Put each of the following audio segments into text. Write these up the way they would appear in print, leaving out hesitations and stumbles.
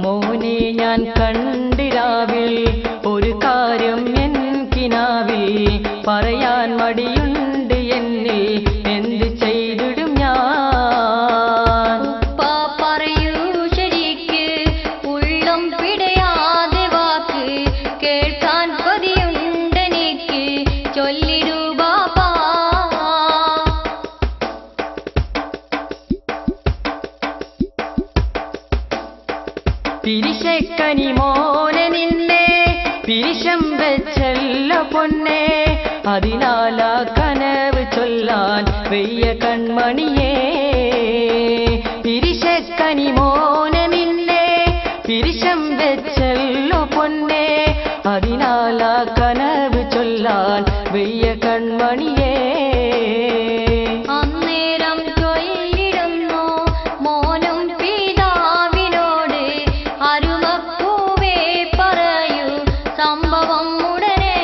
മോനെ ഞാൻ കണ്ടിരാവിൽ ഒരു കാര്യം എൻ കിനാവിൽ പറയാൻ മടിയുണ്ട് എന്നിൽ എന്ത് ചെയ്തിടും ഞാൻ ഉപ്പാ പറയൂ ശരിക്ക് ഉള്ളം പിടയാതെ വാക്ക് കേൾക്കാൻ കൊതിയുണ്ടെനിക്ക് ചൊല്ലിടൂ ബാപ്പാ പിരിശക്കനി മോനെ നിന്നെ പിരിശം വെച്ചല്ല പൊന്നെ അതിനാലാ കനവ് ചൊല്ലാൻ വെയ്യ കൺമണിയേ പിരിശക്കനി മോനെ നിന്നെ പിരിശം വെച്ചല്ലോ പൊന്നെ അതിനാലാ കനവ് ചൊല്ലാൻ വെയ്യ കൺമണിയേ അന്നേരം ചൊല്ലിടുന്നു മോനും പിതാവിനോട് അരുമപ്പൂവേ പറയൂ സംഭവം ഉടനെ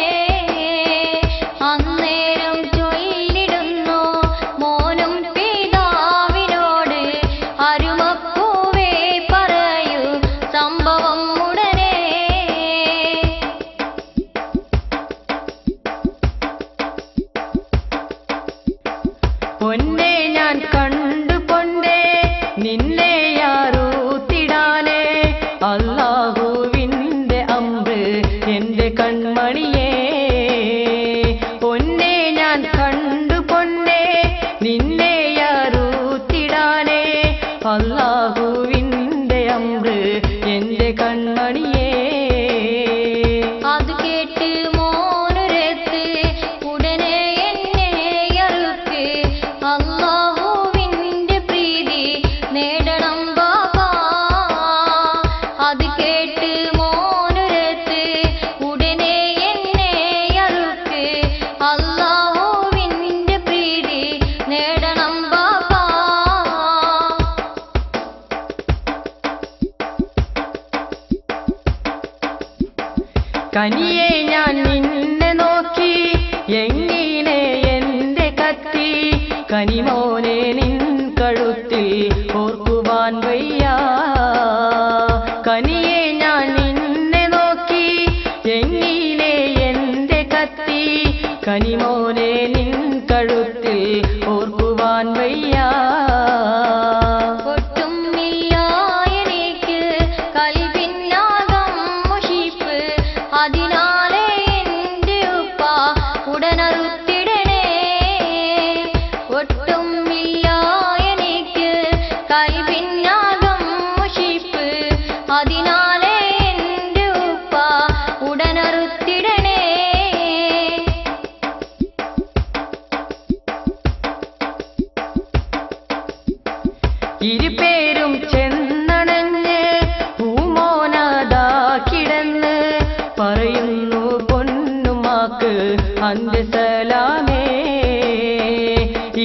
അന്നേരം ചൊല്ലിടുന്നു മോനും പിതാവിനോട് അരുമപ്പൂവേ പറയൂ സംഭവം ഉടനെ പൊന്നെ ഞാൻ കണ്ടു പൊന്നെ നിന്നെ യാറൂത്തിടാനേ അല്ലാഹുവിന്റെ അമ്പ് എന്റെ കൺമണിയേ പൊന്നെ ഞാൻ കണ്ടു പൊന്നെ നിന്നെ യാറൂത്തിടാനേ അല്ലാഹുവിന്റെ അമ്പ് എന്റെ കൺമണിയേ അത് കേട്ട് മോനുരത്ത് ഉടനെ എന്നെ അറുക്ക് അല്ലാഹുവിന്റെ പ്രീതി നേടണം ബാബാ അത് കേട്ട് മോനുരത്ത് ഉടനെ എന്നെ അറുക്ക് അല്ലാഹുവിന്റെ പ്രീതി നേടണം ബാബാ കനിയെ ഞാൻ നിന്നെ നോക്കി എങ്ങനെ എന്റെ കത്തി കനിമോനെ നിൻ കഴുത്തിൽ ഓർക്കുവാൻ വയ്യ കനിയെ ഞാൻ നിന്നെ നോക്കി എങ്ങനെ എന്റെ കത്തി കനിമോനെ നിൻ കഴുത്തിൽ ഓർക്കുവാൻ വയ്യ ഒട്ടുമില്ല എനിക്ക് കൽവിനാകം മുഷിപ്പ് അതിനാലേ എന്റെ ഉപ്പ ഉടനറുത്തിടണേ ഒട്ടുമില്ല എനിക്ക് കൽവിനാകം മുഷിപ്പ് അതിനാലേ എന്റെ ഉപ്പ ഉടനറുത്തിടണേ ഇരുപേരും ചെന്നണഞ്ഞ് പൂമോനാദാ കിടന്ന് പറയുന്നു പൊന്നുമാക്ക് അന്ത്യസലാമേ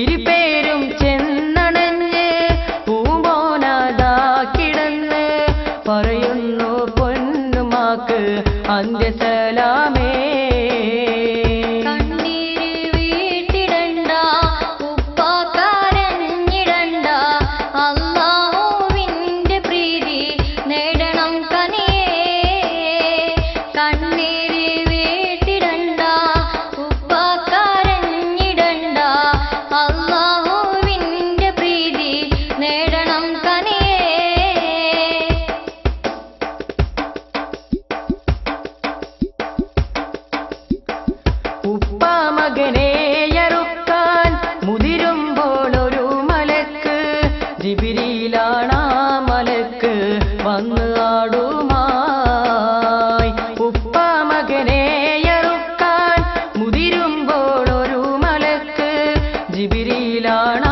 ഇരുപേരും ചെന്നണഞ്ഞ് പൂമോനാദാ കിടന്ന് പറയുന്നു പൊന്നുമാക്ക് അന്ത്യസലാമേ കണ്ണീര് വീട്ടിടണ്ട ഉപ്പാ കരഞ്ഞിടണ്ട അല്ലാഹുവിന്റെ പ്രീതി നേടണം കനിയേ കണ്ണീര് വീട്ടിടണ്ട ഉപ്പാ കരഞ്ഞിടണ്ട അല്ലാഹുവിന്റെ പ്രീതി നേടണം കനിയേ ഉപ്പ മകനെ യറുക്കാൻ മുതിരുമ്പോൾ ഒരു മലക്ക് ജിബിരിയിലാണാ മലക്ക് വന്ന് ആടുമായി ഉപ്പ മകനെ യറുക്കാൻ മുതിരുമ്പോൾ ഒരു മലക്ക് ജിബിരിയിലാണാ